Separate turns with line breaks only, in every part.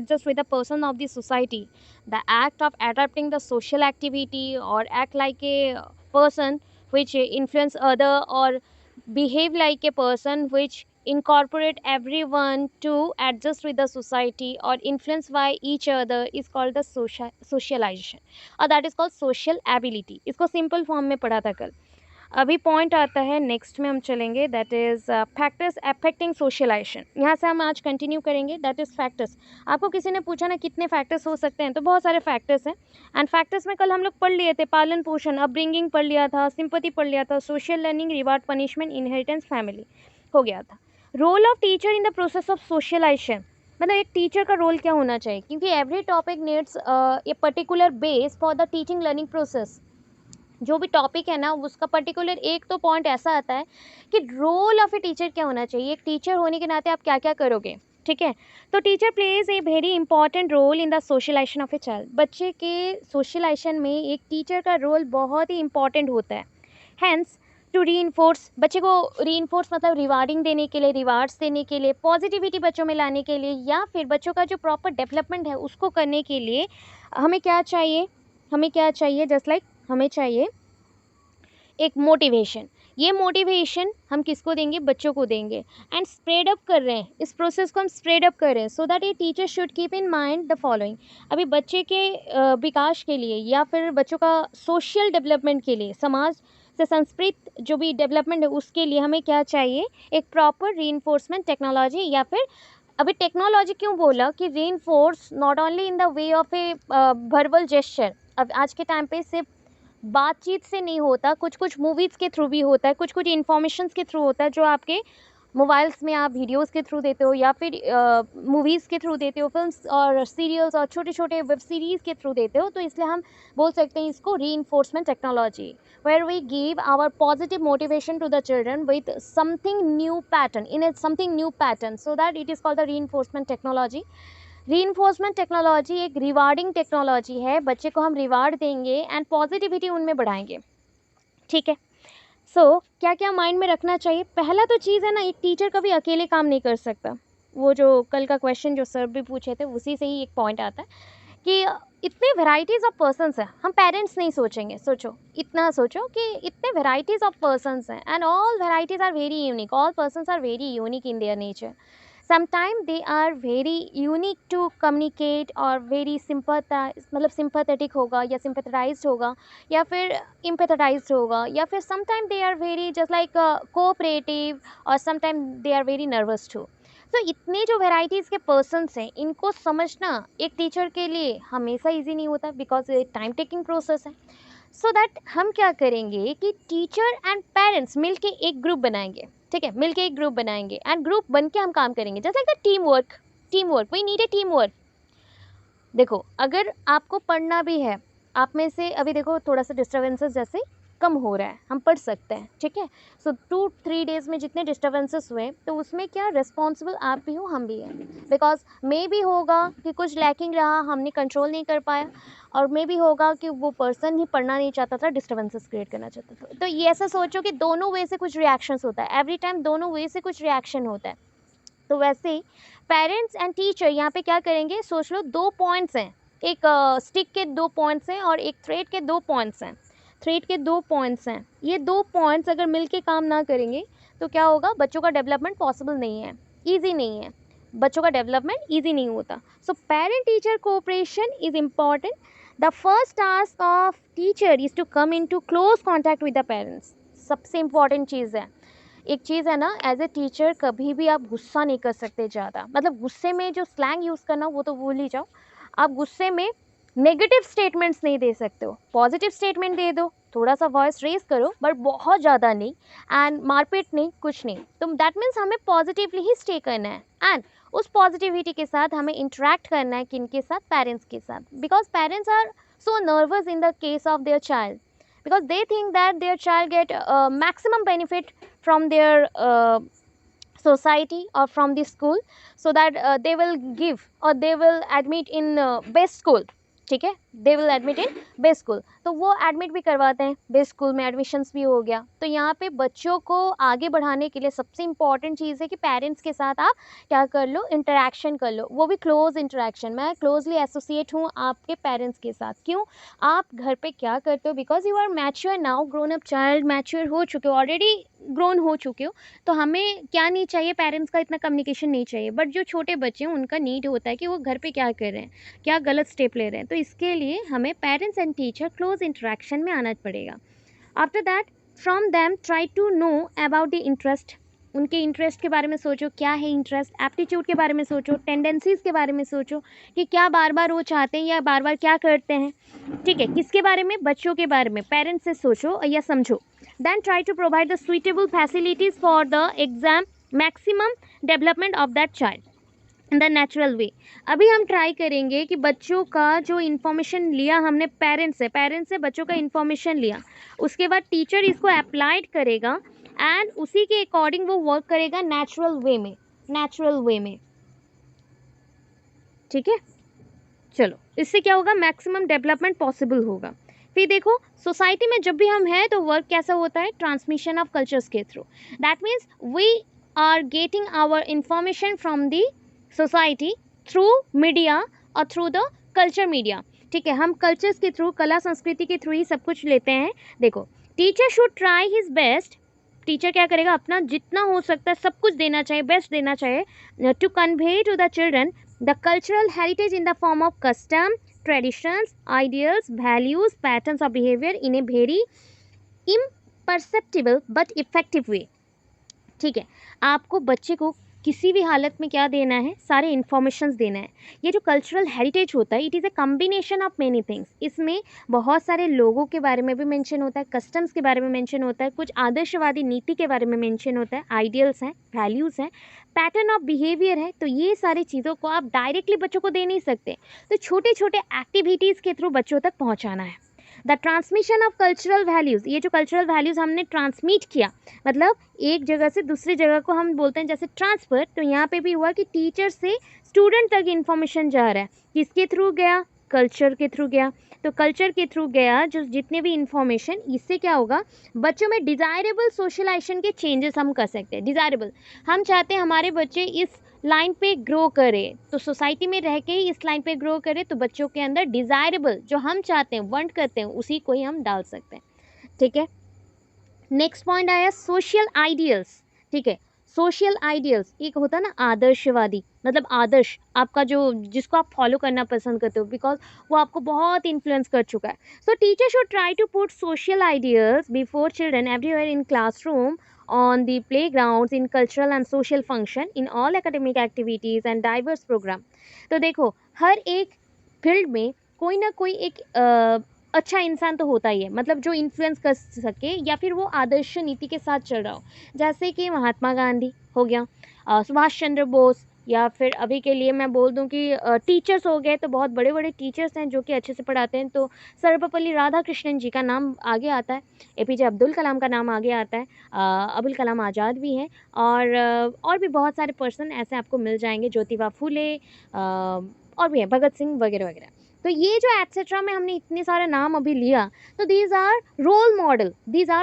adjust with the person of the society. The act of adapting the social activity or act like a person which influence other or behave like a person which incorporate everyone to adjust with the society or influence by each other is called the socialization, और that is called social ability. इसको simple form में पढ़ा था कल. अभी point आता है next में हम चलेंगे, that is factors affecting socialization. यहाँ से हम आज कंटिन्यू करेंगे, दैट इज़ फैक्टर्स. आपको किसी ने पूछा ना कितने फैक्टर्स हो सकते हैं, तो बहुत सारे फैक्टर्स हैं. एंड फैक्टर्स में कल हम लोग पढ़ लिए थे पालन पोषण, अपब्रिंगिंग पढ़ लिया था, सिंपैथी पढ़ लिया था, social learning, reward punishment, inheritance, family हो गया था. Role of teacher in the process of socialization, मतलब एक टीचर का रोल क्या होना चाहिए, क्योंकि every topic needs a particular base for the teaching learning process. जो भी टॉपिक है ना उसका पर्टिकुलर एक तो पॉइंट ऐसा आता है कि रोल ऑफ ए टीचर क्या होना चाहिए, एक टीचर होने के नाते आप क्या क्या करोगे. ठीक है, तो teacher plays a very important role in the socialisation of a child. बच्चे के सोशलाइजेशन में एक टीचर का रोल बहुत ही इंपॉर्टेंट होता है. हैंस टू रीइंफोर्स, बच्चे को रीइंफोर्स मतलब रिवार्डिंग देने के लिए, रिवार्ड्स देने के लिए, पॉजिटिविटी बच्चों में लाने के लिए, या फिर बच्चों का जो प्रॉपर डेवलपमेंट है उसको करने के लिए हमें क्या चाहिए, जस्ट लाइक हमें चाहिए एक मोटिवेशन. ये मोटिवेशन हम किसको देंगे, बच्चों को देंगे. एंड स्प्रेड अप कर रहे हैं, इस प्रोसेस को हम स्प्रेड अप कर रहे हैं. So that a teacher should keep in mind the following. अभी बच्चे के विकास के लिए या फिर बच्चों का सोशल डेवलपमेंट के लिए, समाज से संस्कृत जो भी डेवलपमेंट है उसके लिए हमें क्या चाहिए, एक प्रॉपर रीइंफोर्समेंट टेक्नोलॉजी. या फिर अभी टेक्नोलॉजी क्यों बोला कि reinforce not only in the way of a verbal gesture. अब आज के टाइम पे सिर्फ बातचीत से नहीं होता, कुछ कुछ मूवीज़ के थ्रू भी होता है, कुछ कुछ इन्फॉर्मेशंस के थ्रू होता है जो आपके मोबाइल्स में आप वीडियोस के थ्रू देते हो या फिर मूवीज़ के थ्रू देते हो, फिल्म्स और सीरियल्स और छोटे छोटे वेब सीरीज़ के थ्रू देते हो. तो इसलिए हम बोल सकते हैं इसको reinforcement technology, where we give our positive motivation to the children with something new pattern, in a something new pattern, so that it is called the reinforcement technology. Reinforcement technology एक रिवार्डिंग टेक्नोलॉजी है. बच्चे को हम reward देंगे and positivity उनमें बढ़ाएंगे. ठीक है, सो क्या क्या माइंड में रखना चाहिए. पहला तो चीज़ है ना, एक टीचर कभी अकेले काम नहीं कर सकता. वो जो कल का क्वेश्चन जो सर भी पूछे थे उसी से ही एक पॉइंट आता है कि इतने वेराइटीज़ ऑफ पर्सन्स हैं. हम पेरेंट्स नहीं सोचेंगे, सोचो इतना सोचो कि इतने वेराइटीज़ ऑफ पर्सन्स हैं and all varieties are very unique. All persons are very unique in their nature. Sometime they are very unique to communicate और वेरी मतलब सिंपैथेटिक होगा या सिंपैथराइज्ड होगा या फिर इम्पैथराइज्ड होगा, या फिर sometime they are very just like cooperative और sometime they are very nervous too. तो इतने जो वेराइटीज़ के पर्सन्स हैं इनको समझना एक टीचर के लिए हमेशा इजी नहीं होता, बिकॉज ये टाइम टेकिंग प्रोसेस है. सो दैट हम क्या करेंगे कि टीचर एंड पेरेंट्स मिलके एक ग्रुप बनाएंगे. ठीक है, मिलके एक ग्रुप बनाएंगे एंड ग्रुप बन के हम काम करेंगे, जैसे like team work we need a team work. देखो अगर आपको पढ़ना भी है, आप में से अभी देखो थोड़ा सा डिस्टर्बेंसेस जैसे कम हो रहा है, हम पढ़ सकते हैं. ठीक है, सो 2-3 डेज़ में जितने डिस्टर्बेंसेस हुए तो उसमें क्या रिस्पॉन्सिबल आप भी हो, हम भी हैं. बिकॉज मे भी होगा कि कुछ लैकिंग रहा, हमने कंट्रोल नहीं कर पाया, और मे भी होगा कि वो पर्सन ही पढ़ना नहीं चाहता था, डिस्टर्बेंसेस क्रिएट करना चाहता था. तो ये ऐसा सोचो कि दोनों वे से कुछ रिएक्शंस होता है, एवरी टाइम दोनों वे से कुछ रिएक्शन होता है. तो वैसे ही पेरेंट्स एंड टीचर यहाँ पे क्या करेंगे, सोच लो 2 पॉइंट्स हैं, एक स्टिक के 2 पॉइंट्स हैं और एक थ्रेड के 2 पॉइंट्स हैं. ये 2 पॉइंट्स अगर मिलके काम ना करेंगे तो क्या होगा, बच्चों का डेवलपमेंट पॉसिबल नहीं है, ईजी नहीं है, बच्चों का डेवलपमेंट ईजी नहीं होता. So parent teacher cooperation is important. The first task of teacher is to come in to close contact with the parents. सबसे इम्पॉर्टेंट चीज़ है. एक चीज़ है ना, एज ए टीचर कभी भी आप गुस्सा नहीं कर सकते ज़्यादा, मतलब गुस्से में जो स्लैंग यूज़ करना वो तो भूल ही जाओ. आप गुस्से में नेगेटिव स्टेटमेंट्स नहीं दे सकते हो, पॉजिटिव स्टेटमेंट दे दो, थोड़ा सा वॉइस रेज करो बट बहुत ज़्यादा नहीं, एंड मारपीट नहीं, कुछ नहीं. तो दैट मीन्स हमें पॉजिटिवली ही स्टे करना है एंड उस पॉजिटिविटी के साथ हमें इंटरेक्ट करना है. किन के साथ, पेरेंट्स के साथ. Because parents are so nervous in the case of their child, because they think that their child get maximum benefit from their society or from the school, so that they will give or they will admit in best school. ठीक है, they will admit in best school, तो वो admit भी करवाते हैं, best school में admissions भी हो गया। तो यहाँ पे बच्चों को आगे बढ़ाने के लिए सबसे इंपॉर्टेंट चीज़ है कि पेरेंट्स के साथ आप क्या कर लो, इंटरेक्शन कर लो, वो भी क्लोज इंटरेक्शन। मैं क्लोजली एसोसिएट हूँ आपके पेरेंट्स के साथ। क्यों? आप घर पे क्या करते हो, because you are mature now, grown up child, mature हो चुके हो, ऑलरेडी ग्रोन हो चुके हो। तो हमें क्या नहीं चाहिए, पेरेंट्स का इतना कम्युनिकेशन नहीं चाहिए। बट जो छोटे बच्चे हैं उनका नीड होता है कि वो घर पे क्या कर रहे हैं, क्या गलत स्टेप ले रहे हैं। तो इसके लिए हमें parents and teacher close interaction में आना पड़ेगा। After that from them try to know about the interest, उनके इंटरेस्ट के बारे में सोचो, क्या है इंटरेस्ट, एप्टीट्यूड के बारे में सोचो, टेंडेंसीज के बारे में सोचो कि क्या बार बार वो चाहते हैं या बार बार क्या करते हैं। ठीक है, किसके बारे में, बच्चों के बारे में, पेरेंट्स से सोचो या समझो। Then try to provide the suitable facilities for the exam maximum development of that child in the natural way. अभी हम ट्राई करेंगे कि बच्चों का जो इन्फॉर्मेशन लिया हमने पेरेंट्स से बच्चों का इन्फॉर्मेशन लिया, उसके बाद टीचर इसको अप्लाइड करेगा एंड उसी के अकॉर्डिंग वो वर्क करेगा नेचुरल वे में। ठीक है, चलो, इससे क्या होगा, मैक्सिमम डेवलपमेंट पॉसिबल होगा। फिर देखो, सोसाइटी में जब भी हम हैं तो वर्क कैसा होता है, ट्रांसमिशन ऑफ कल्चर्स के थ्रू। That means we are getting our information from the society through media और थ्रू द कल्चर मीडिया। ठीक है, हम कल्चर्स के थ्रू, कला संस्कृति के थ्रू ही सब कुछ लेते हैं। देखो, teacher should try his best, teacher क्या करेगा, अपना जितना हो सकता है सब कुछ देना चाहिए, बेस्ट देना चाहिए, to convey to the children the cultural heritage in the form of custom, traditions, ideals, values, patterns of behaviour in a very imperceptible but effective way. ठीक है, आपको बच्चे को किसी भी हालत में क्या देना है, सारे इन्फॉर्मेशंस देना है। ये जो कल्चरल हेरिटेज होता है, it is a combination of many things. इसमें बहुत सारे लोगों के बारे में भी मेंशन होता है, कस्टम्स के बारे में मेंशन होता है, कुछ आदर्शवादी नीति के बारे में मेंशन होता है, आइडियल्स हैं, वैल्यूज़ हैं, पैटर्न ऑफ बिहेवियर है। तो ये सारी चीज़ों को आप डायरेक्टली बच्चों को दे नहीं सकते, तो छोटे छोटे एक्टिविटीज़ के थ्रू बच्चों तक पहुँचाना है। The transmission of cultural values, ये जो कल्चरल वैल्यूज़ हमने ट्रांसमिट किया, मतलब एक जगह से दूसरी जगह को हम बोलते हैं जैसे ट्रांसफ़र, तो यहाँ पे भी हुआ कि टीचर से स्टूडेंट तक इन्फॉर्मेशन जा रहा है, किसके थ्रू गया, कल्चर के थ्रू गया। तो कल्चर के थ्रू गया जो जितने भी इन्फॉर्मेशन, इससे क्या होगा, बच्चों में डिज़ायरेबल सोशलाइजेशन के चेंजेस हम कर सकते हैं। डिज़ायरेबल, हम चाहते हैं हमारे बच्चे इस लाइन पे ग्रो करे, तो सोसाइटी में रह के ही इस लाइन पे ग्रो करे, तो बच्चों के अंदर डिज़ायरेबल जो हम चाहते हैं, वांट करते हैं, उसी को ही हम डाल सकते हैं। ठीक है, नेक्स्ट पॉइंट आया सोशल आइडियल्स। ठीक है, सोशल आइडियल्स एक होता है ना आदर्शवादी, मतलब आदर्श आपका जो, जिसको आप फॉलो करना पसंद करते हो बिकॉज वो आपको बहुत इन्फ्लुएंस कर चुका है। So teacher should try to put social ideals before children everywhere in classroom, on the playgrounds, in cultural and social function, in all academic activities and diverse program। तो देखो, हर एक फील्ड में कोई ना कोई एक अच्छा इंसान तो होता ही है, मतलब जो इन्फ्लुएंस कर सके या फिर वो आदर्श नीति के साथ चल रहा हो। जैसे कि महात्मा गांधी हो गया, सुभाष चंद्र बोस, या फिर अभी के लिए मैं बोल दूं कि टीचर्स हो गए, तो बहुत बड़े बड़े टीचर्स हैं जो कि अच्छे से पढ़ाते हैं। तो सर्वपल्ली राधाकृष्णन जी का नाम आगे आता है, एपीजे अब्दुल कलाम का नाम आगे आता है, अबुल कलाम आज़ाद भी हैं, और भी बहुत सारे पर्सन ऐसे आपको मिल जाएंगे, ज्योतिबा फूले, और भी हैं, भगत सिंह वगैरह वगैरह। तो ये जो एट्सेट्रा में हमने इतने सारे नाम अभी लिया, तो these are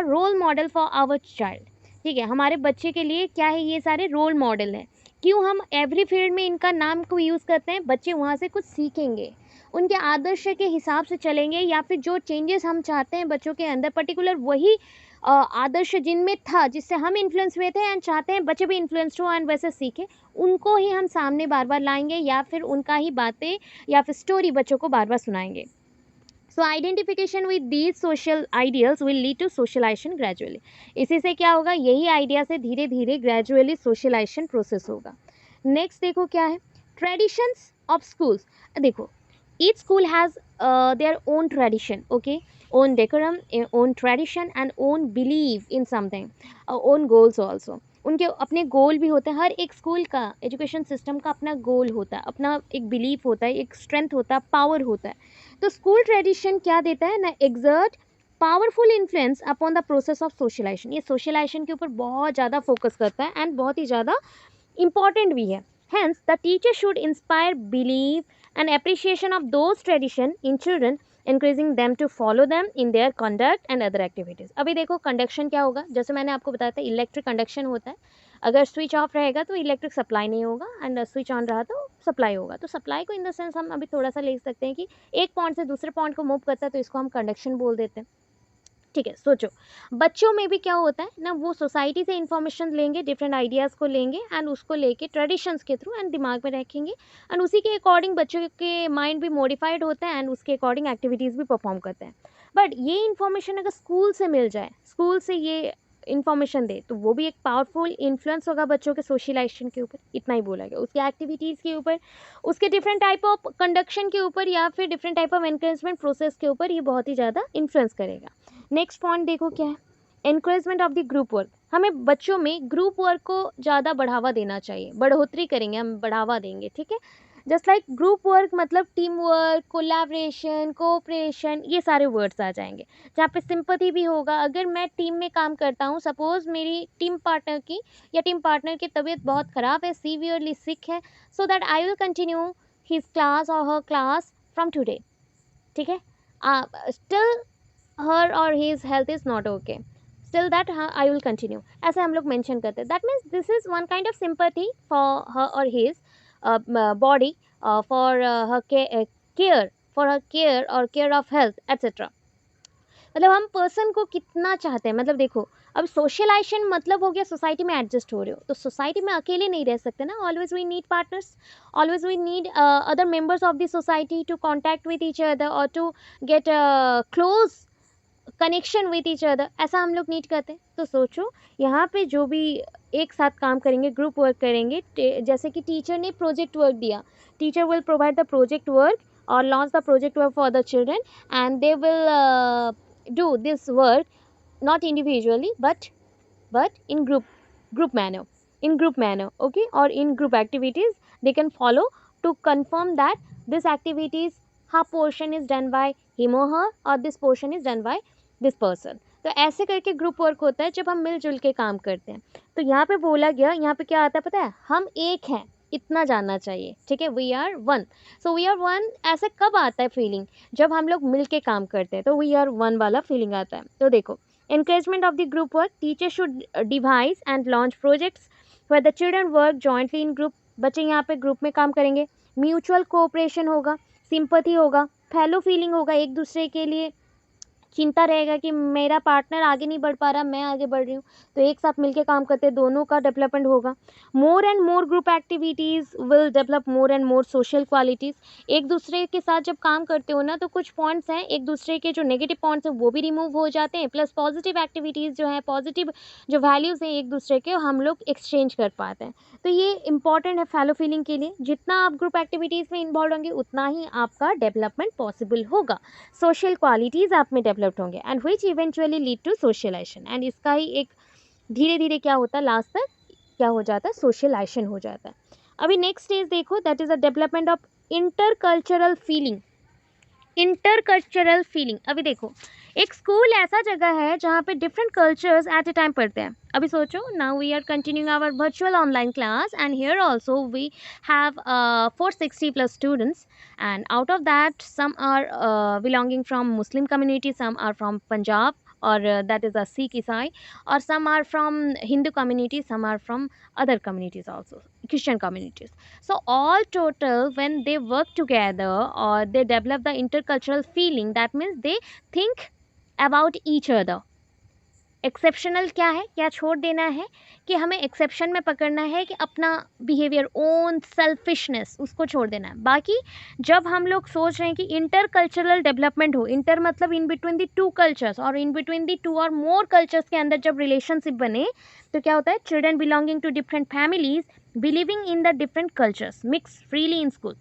role model for our child. ठीक है, हमारे बच्चे के लिए क्या है, ये सारे रोल मॉडल हैं। क्यों हम एवरी फील्ड में इनका नाम को यूज़ करते हैं, बच्चे वहाँ से कुछ सीखेंगे, उनके आदर्श के हिसाब से चलेंगे, या फिर जो चेंजेस हम चाहते हैं बच्चों के अंदर पर्टिकुलर वही आदर्श जिनमें था, जिससे हम इन्फ्लुएंस हुए थे एंड चाहते हैं बच्चे भी इन्फ्लुएंस्ड हो एंड वैसे सीखें, उनको ही हम सामने बार बार लाएंगे, या फिर उनका ही बातें या फिर स्टोरी बच्चों को बार बार सुनाएंगे। So identification with these social ideals will lead to socialisation gradually. इसी से क्या होगा, यही आइडिया से धीरे धीरे ग्रेजुअली सोशलाइजेशन प्रोसेस होगा। नेक्स्ट देखो क्या है, ट्रेडिशंस ऑफ स्कूल्स। देखो, each school has their own tradition, okay, own decorum, own tradition and own belief in something, own goals also। उनके अपने गोल भी होते हैं, हर एक स्कूल का, एजुकेशन सिस्टम का अपना गोल होता है, अपना एक बिलीफ होता है, एक स्ट्रेंथ होता है, पावर होता है। तो स्कूल ट्रेडिशन क्या देता है ना, exert powerful influence upon the process of socialization. ये सोशलाइजेशन के ऊपर बहुत ज़्यादा फोकस करता है एंड बहुत ही ज़्यादा इम्पॉर्टेंट भी है। Hence, the teacher should inspire belief and appreciation of those tradition in children, encouraging them to follow them in their conduct and other activities. अभी देखो कंडक्शन क्या होगा, जैसे मैंने आपको बताया था इलेक्ट्रिक कंडक्शन होता है, अगर स्विच ऑफ रहेगा तो इलेक्ट्रिक सप्लाई नहीं होगा एंड स्विच ऑन रहा तो सप्लाई होगा. तो सप्लाई को इन द सेंस हम अभी थोड़ा सा ले सकते हैं कि एक पॉइंट से दूसरे पॉइंट को मूव करता है तो इसको हम कंडक्शन बोल देते हैं. ठीक है, सोचो बच्चों में भी क्या होता है ना, वो सोसाइटी से इंफॉर्मेशन लेंगे, डिफरेंट आइडियाज़ को लेंगे एंड उसको लेके ट्रेडिशंस के थ्रू एंड दिमाग में रखेंगे एंड उसी के अकॉर्डिंग बच्चों के माइंड भी मॉडिफाइड होता है एंड उसके अकॉर्डिंग एक्टिविटीज़ भी परफॉर्म करते हैं. बट ये इन्फॉर्मेशन अगर स्कूल से मिल जाए, स्कूल से ये इन्फॉर्मेशन दे, तो वो भी एक पावरफुल इन्फ्लुएंस होगा बच्चों के सोशलाइजेशन के ऊपर. इतना ही बोला गया. उसके एक्टिविटीज़ के ऊपर, उसके डिफरेंट टाइप ऑफ कंडक्शन के ऊपर या फिर different type of encouragement process के ऊपर ये बहुत ही ज़्यादा इन्फ्लुएंस करेगा. नेक्स्ट पॉइंट देखो क्या है, encouragement of the group work. हमें बच्चों में ग्रुप वर्क को ज़्यादा बढ़ावा देना चाहिए, बढ़ोतरी करेंगे हम, बढ़ावा देंगे. ठीक है, जस्ट लाइक ग्रुप वर्क मतलब टीम वर्क, कोलैबोरेशन, कोऑपरेशन, ये सारे वर्ड्स आ जाएंगे जहाँ पे सिंपैथी भी होगा. अगर मैं टीम में काम करता हूँ, सपोज मेरी टीम पार्टनर की या टीम पार्टनर की तबीयत बहुत ख़राब है, सीवियरली सिक है, so that I will continue his class और हर क्लास फ्रॉम टुडे. ठीक है, still her or his health is not okay, still that I will continue, ऐसे हम लोग मेंशन करते हैं. that means this is one kind of sympathy for her or his body, for her care, for her care or care of health etc. मतलब हम person को कितना चाहते हैं. मतलब देखो, अब सोशलाइजेशन मतलब हो गया सोसाइटी में एडजस्ट हो रहे हो, तो सोसाइटी में अकेले नहीं रह सकते ना. Always we need partners, always we need other members of the society to contact with each other और to get close connection with each other. ऐसा हम लोग नीड करते हैं. तो सोचो यहाँ पे जो भी एक साथ काम करेंगे, ग्रुप वर्क करेंगे, जैसे कि टीचर ने प्रोजेक्ट वर्क दिया, teacher will provide the project work or launch the project work for the children and they will do this work not individually but in group manner, okay, or in group activities they can follow to confirm that this activities half portion is done by him or her or this portion is done by this person. तो ऐसे करके group work होता है जब हम मिलजुल के काम करते हैं. तो यहाँ पे बोला गया, यहाँ पे क्या आता है पता है, हम एक हैं, इतना जानना चाहिए. ठीक है, we are one. So we are one ऐसे कब आता है फीलिंग, जब हम लोग मिल के काम करते हैं, तो वी आर वन वाला फीलिंग आता है. तो देखो, encouragement of the group work, teachers should devise and launch projects where the children work jointly in group. बच्चे यहाँ पे ग्रुप में काम करेंगे, म्यूचुअल कोऑपरेशन होगा, सिंपैथी होगा, फेलो फीलिंग होगा, एक दूसरे के लिए चिंता रहेगा कि मेरा पार्टनर आगे नहीं बढ़ पा रहा, मैं आगे बढ़ रही हूँ, तो एक साथ मिलके काम करते हैं, दोनों का डेवलपमेंट होगा. More and more group activities will develop more and more social qualities. एक दूसरे के साथ जब काम करते हो ना, तो कुछ पॉइंट्स हैं, एक दूसरे के जो नेगेटिव पॉइंट्स हैं वो भी रिमूव हो जाते हैं, प्लस पॉजिटिव एक्टिविटीज़ जो है, पॉजिटिव जो वैल्यूज़ हैं एक दूसरे के, हम लोग एक्सचेंज कर पाते हैं. तो ये इंपॉर्टेंट है फेलो फीलिंग के लिए. जितना आप ग्रुप एक्टिविटीज़ में इन्वॉल्व होंगे उतना ही आपका डेवलपमेंट पॉसिबल होगा, सोशल क्वालिटीज़ आप में डेवलप्ड होंगे and which eventually lead to socialization. And इसका ही एक धीरे धीरे क्या होता है, लास्ट तक क्या हो जाता है, सोशलाइजेशन हो जाता है. अभी नेक्स्ट स्टेज देखो, that is the development of intercultural feeling. Intercultural feeling, अभी देखो, एक स्कूल ऐसा जगह है जहाँ पे different cultures at a time पढ़ते हैं. अभी सोचो, now we are continuing our virtual online class and here also we have 460+ students and out of that some are belonging from Muslim community, some are from Punjab or that is a Sikh Isai, or some are from Hindu community, some are from other communities also, Christian communities. So all total when they work together or they develop the intercultural feeling, that means they think about each other. Exceptional क्या है, क्या छोड़ देना है कि हमें exception में पकड़ना है कि अपना बिहेवियर, ओन सेल्फिशनेस, उसको छोड़ देना है. बाकी जब हम लोग सोच रहे हैं कि इंटर कल्चरल डेवलपमेंट हो, इंटर मतलब in between the two cultures और इन बिटवीन द टू और मोर कल्चर्स के अंदर जब रिलेशनशिप बने, तो क्या होता है, children belonging to different families believing in the different cultures mix freely in school.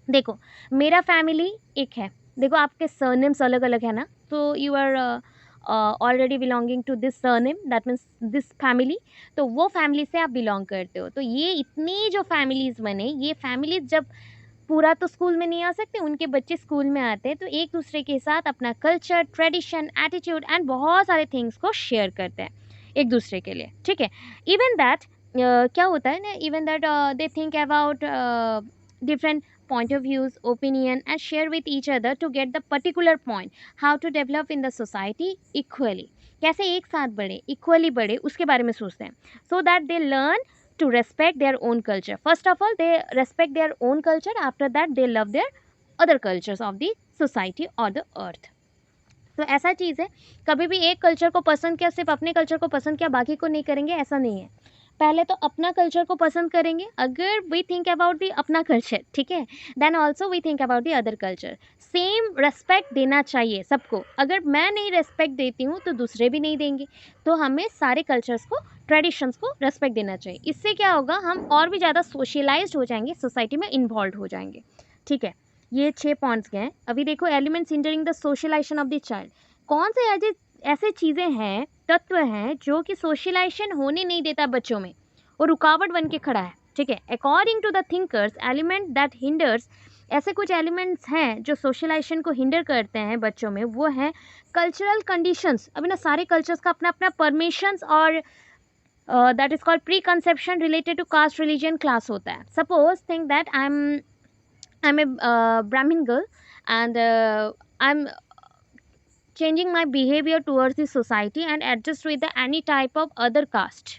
देखो मेरा फैमिली एक है, देखो आपके सरनेम्स अलग अलग है ना, तो you are already belonging to this surname, that means this family, तो वो फैमिली से आप बिलोंग करते हो. तो ये इतनी जो फैमिलीज़ बने, ये फैमिलीज जब पूरा तो स्कूल में नहीं आ सकते, उनके बच्चे स्कूल में आते हैं, तो एक दूसरे के साथ अपना कल्चर, ट्रेडिशन, एटीट्यूड एंड बहुत सारे थिंग्स को शेयर करते हैं एक दूसरे के लिए. ठीक है, इवन दैट क्या होता है ना, even that they think about different point of views, opinion and share with each other to get the particular point, how to develop in the society equally, कैसे एक साथ बढ़े, इक्वली बढ़े, उसके बारे में सोचते हैं. So that they learn to respect their own culture. First of all, they respect their own culture. After that, they love their other cultures of the society or the earth. तो ऐसा चीज़ है, कभी भी एक कल्चर को पसंद किया, सिर्फ अपने कल्चर को पसंद किया, बाकी को नहीं करेंगे, ऐसा नहीं है. पहले तो अपना कल्चर को पसंद करेंगे, अगर वी थिंक अबाउट दी अपना कल्चर, ठीक है, then also we think about the other culture. Same respect देना चाहिए सबको. अगर मैं नहीं रेस्पेक्ट देती हूँ तो दूसरे भी नहीं देंगे. तो हमें सारे कल्चर्स को, ट्रेडिशंस को रेस्पेक्ट देना चाहिए. इससे क्या होगा, हम और भी ज़्यादा सोशलाइज्ड हो जाएंगे, सोसाइटी में इन्वॉल्व हो जाएंगे. ठीक है, ये 6 पॉइंट्स गए. अभी देखो, elements hindering the socialisation of the child. कौन से ऐसे ऐसे चीज़ें हैं, तत्व हैं जो कि सोशलाइजेशन होने नहीं देता बच्चों में, और रुकावट बन के खड़ा है. ठीक है, according to the thinkers, element that hinders, ऐसे कुछ एलिमेंट्स हैं जो सोशलाइजेशन को हिंडर करते हैं बच्चों में. वो है कल्चरल कंडीशंस. अभी ना सारे कल्चर्स का अपना अपना परमिशंस और that is called pre conception related to caste, religion, class होता है. Suppose think that I'm a Brahmin girl, and I'm changing my behavior towards the society and adjust with the any type of other caste.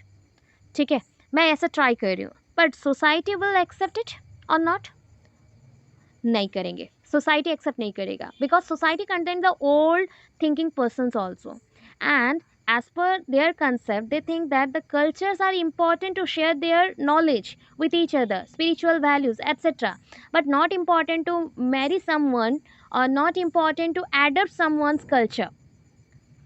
ठीक है, मैं ऐसा try कर रही हूँ, but society will accept it और नॉट? नहीं करेंगे, सोसाइटी एक्सेप्ट नहीं करेगा, because society contain the old thinking persons also, and as per their concept they think that the cultures are important to share their knowledge with each other, spiritual values, etc., but not important to marry someone or not important to adopt someone's culture.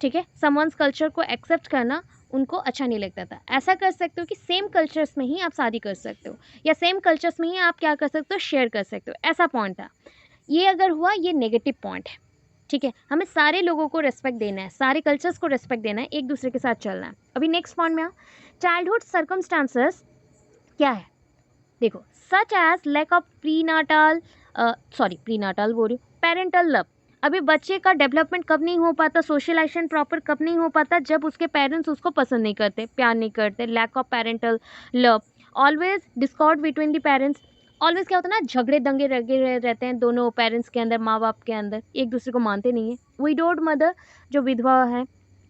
ठीक है, someone's culture को accept करना उनको अच्छा नहीं लगता था. ऐसा कर सकते हो कि सेम कल्चर्स में ही आप शादी कर सकते हो, या सेम कल्चर्स में ही आप क्या कर सकते हो, शेयर कर सकते हो. ऐसा पॉइंट था. ये अगर हुआ, ये नेगेटिव पॉइंट है. ठीक है, हमें सारे लोगों को रेस्पेक्ट देना है, सारे कल्चर्स को रेस्पेक्ट देना है, एक दूसरे के साथ चलना है. अभी नेक्स्ट पॉइंट में, चाइल्डहुड सर्कमस्टांसेस क्या है. देखो, सच एज लैक ऑफ प्रीनाटाल बोल रही हूँ, पेरेंटल लव. अभी बच्चे का डेवलपमेंट कब नहीं हो पाता, सोशलाइजेशन प्रॉपर कब नहीं हो पाता, जब उसके पेरेंट्स उसको पसंद नहीं करते, प्यार नहीं करते. Lack of parental love, always discord between the parents. Always क्या होता है ना, झगड़े दंगे लगे रहते हैं दोनों पेरेंट्स के अंदर, माँ बाप के अंदर, एक दूसरे को मानते नहीं है. विडोड मदर, जो विधवा है,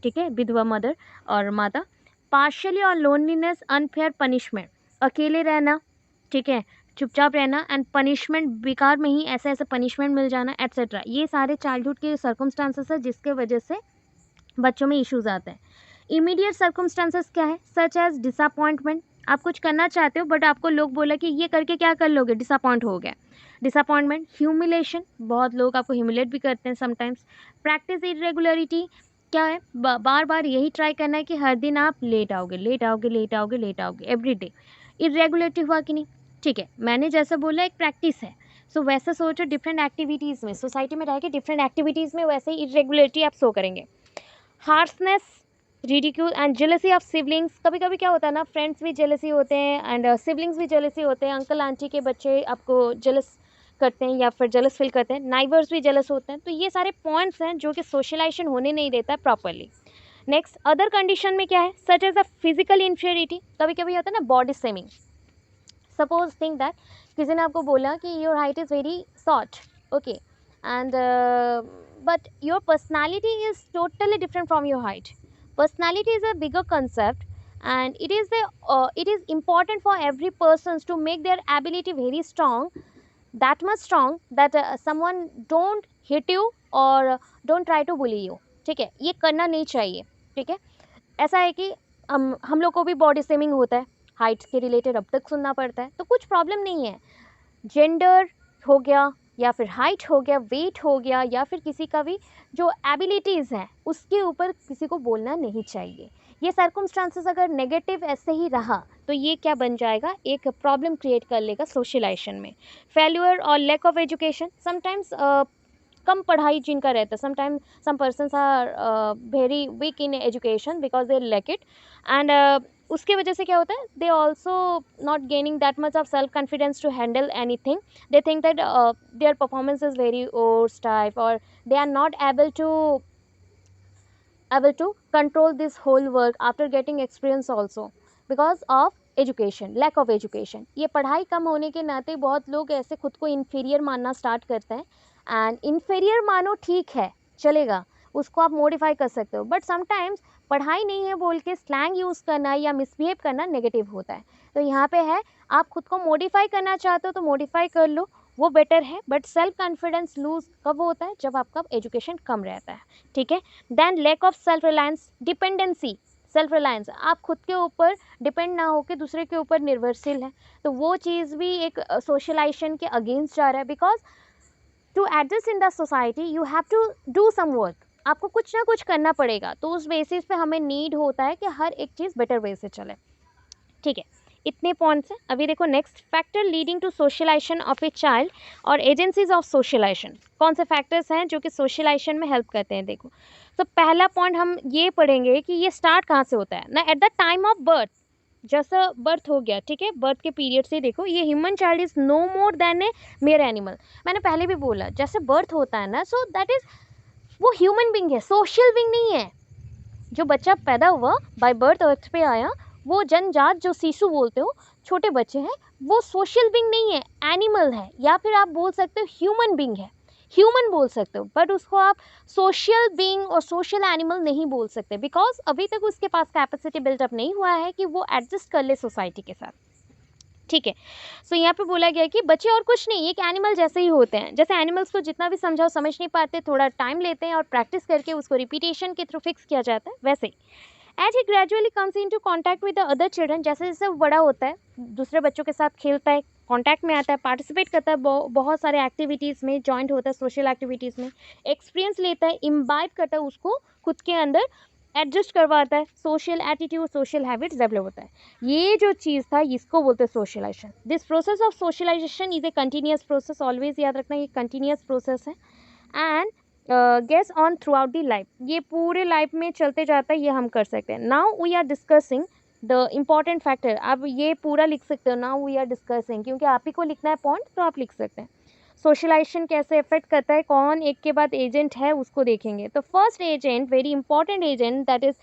ठीक है, विधवा मदर और माता. पार्शियली और लोनलीनेस, अनफेयर पनिशमेंट, अकेले रहना, ठीक है, चुपचाप रहना, एंड पनिशमेंट, बेकार में ही ऐसे ऐसे पनिशमेंट मिल जाना, एट्सेट्रा. ये सारे चाइल्डहुड के सर्कमस्टांसेस है जिसके वजह से बच्चों में इश्यूज आते हैं. इमीडिएट सर्कमस्टांसेस क्या है, सच एज डिसअपॉइंटमेंट. आप कुछ करना चाहते हो बट आपको लोग बोला कि ये करके क्या कर लोगे, डिसअपॉइंट हो गया, डिसअपॉइंटमेंट. ह्यूमिलेशन, बहुत लोग आपको ह्यूमिलेट भी करते हैं समटाइम्स. प्रैक्टिस इरेगुलरिटी, क्या है, बार बार यही ट्राई करना है कि हर दिन आप लेट आओगे, लेट आओगे, लेट आओगे, लेट आओगे, एवरी डे. इरेगुलरिटी हुआ कि नहीं. ठीक है, मैंने जैसा बोला एक प्रैक्टिस है, सो वैसे सोचो डिफरेंट एक्टिविटीज़ में, सोसाइटी में रह के डिफरेंट एक्टिविटीज़ में वैसे ही इरेगुलरिटी आप शो करेंगे. Harshness, ridicule and jealousy of siblings. कभी कभी क्या होता है ना, फ्रेंड्स भी जेलसी होते हैं एंड सिबलिंग्स भी जेलसी होते हैं. अंकल आंटी के बच्चे आपको जेलस करते हैं या फिर जेलस फील करते हैं, नाइबर्स भी जेलस होते हैं. तो ये सारे पॉइंट्स हैं जो कि सोशलाइजेशन होने नहीं देता है प्रॉपरली. नेक्स्ट, अदर कंडीशन में क्या है, such as a physical inferiority. कभी कभी होता है ना body shaming. Suppose think that किसी ने आपको बोला कि your height is very short, okay, and but your personality is totally different from your height. Personality is a bigger concept, and it is important for every person to make their ability very strong, that much strong that someone don't hit you or don't try to bully you. ठीक है, ये करना नहीं चाहिए. ठीक है, ऐसा है कि हम लोग को भी बॉडी शेमिंग होता है, हाइट के रिलेटेड अब तक सुनना पड़ता है, तो कुछ प्रॉब्लम नहीं है. जेंडर हो गया या फिर हाइट हो गया, वेट हो गया, या फिर किसी का भी जो एबिलिटीज़ हैं उसके ऊपर किसी को बोलना नहीं चाहिए. ये सर्कमस्टांसेस अगर नेगेटिव ऐसे ही रहा तो ये क्या बन जाएगा, एक प्रॉब्लम क्रिएट कर लेगा सोशलाइजेशन में. फेल्यूर और लैक ऑफ एजुकेशन, समटाइम्स कम पढ़ाई जिनका रहता है, sometimes some persons are very weak in education because they lack it, and उसके वजह से क्या होता है, they also not gaining that much of self confidence to handle any thing. They think that their performance is very overs type, और they are not able to control this whole work after getting experience also because of education, lack of education. ये पढ़ाई कम होने के नाते बहुत लोग ऐसे खुद को इन्फीरियर मानना स्टार्ट करते हैं। एंड इन्फीरियर मानो ठीक है, चलेगा, उसको आप मॉडिफाई कर सकते हो, बट समटाइम्स पढ़ाई नहीं है बोल के स्लैंग यूज़ करना या मिसबिहेव करना नेगेटिव होता है। तो यहाँ पे है, आप खुद को मॉडिफाई करना चाहते हो तो मॉडिफाई कर लो, वो बेटर है। बट सेल्फ कॉन्फिडेंस लूज कब होता है? जब आपका एजुकेशन कम रहता है, ठीक है। Then lack of self reliance, dependency, self reliance, आप खुद के ऊपर डिपेंड ना होकर दूसरे के ऊपर निर्भरशील है, तो वो चीज़ भी एक सोशलाइजेशन के अगेंस्ट जा रहा है। Because to adjust in the society you have to do some work, आपको कुछ ना कुछ करना पड़ेगा, तो उस बेसिस पे हमें नीड होता है कि हर एक चीज़ बेटर वे से चले, ठीक है। इतने पॉइंट्स हैं। अभी देखो next, factor leading to socialization of a child और एजेंसीज ऑफ सोशलाइजेशन। कौन से फैक्टर्स हैं जो कि सोशलाइजेशन में हेल्प करते हैं? देखो, तो पहला पॉइंट हम ये पढ़ेंगे कि ये स्टार्ट कहाँ से होता है ना, at the time of birth. जैसा बर्थ हो गया, ठीक है, बर्थ के पीरियड से देखो, ये human child is no more than a mere animal. मैंने पहले भी बोला, जैसे बर्थ होता है ना, सो दैट इज़, वो ह्यूमन बींग है, सोशल बींग नहीं है। जो बच्चा पैदा हुआ बाय बर्थ अर्थ पे आया, वो जनजात जो शिशु बोलते हो, छोटे बच्चे हैं, वो सोशल बींग नहीं है, एनिमल है, या फिर आप बोल सकते हो ह्यूमन बींग है, ह्यूमन बोल सकते हो, बट उसको आप सोशल बींग और सोशल एनिमल नहीं बोल सकते, बिकॉज अभी तक उसके पास कैपेसिटी बिल्डअप नहीं हुआ है कि वो एडजस्ट कर ले सोसाइटी के साथ, ठीक है। सो यहाँ पे बोला गया कि बच्चे और कुछ नहीं, एक एनिमल जैसे ही होते हैं। जैसे एनिमल्स को जितना भी समझाओ समझ नहीं पाते, थोड़ा टाइम लेते हैं और प्रैक्टिस करके उसको रिपीटेशन के थ्रू फिक्स किया जाता है, वैसे ही age he gradually comes into contact with the other children, जैसे जैसे वो बड़ा होता है, दूसरे बच्चों के साथ खेलता है, कॉन्टैक्ट में आता है, पार्टिसिपेट करता है, बहुत सारे एक्टिविटीज़ में जॉइंट होता है, सोशल एक्टिविटीज़ में एक्सपीरियंस लेता है, इम्बाइब करता है, उसको खुद के अंदर एडजस्ट करवाता है, social attitude, social habits develop होता है। ये जो चीज़ था, इसको बोलते हैं socialization. This process of socialization is a continuous process, always याद रखना ये कंटिन्यूस प्रोसेस है। And goes on throughout the life, ये पूरे लाइफ में चलते जाता है, ये हम कर सकते हैं। Now we are discussing the important factor. आप ये पूरा लिख सकते हो, नाउ वी आर डिस्कसिंग, क्योंकि आप ही को लिखना है पॉइंट, तो आप लिख सकते हैं। सोशलाइजेशन कैसे इफेक्ट करता है, कौन एक के बाद एजेंट है, उसको देखेंगे। तो first agent, very important agent, that is,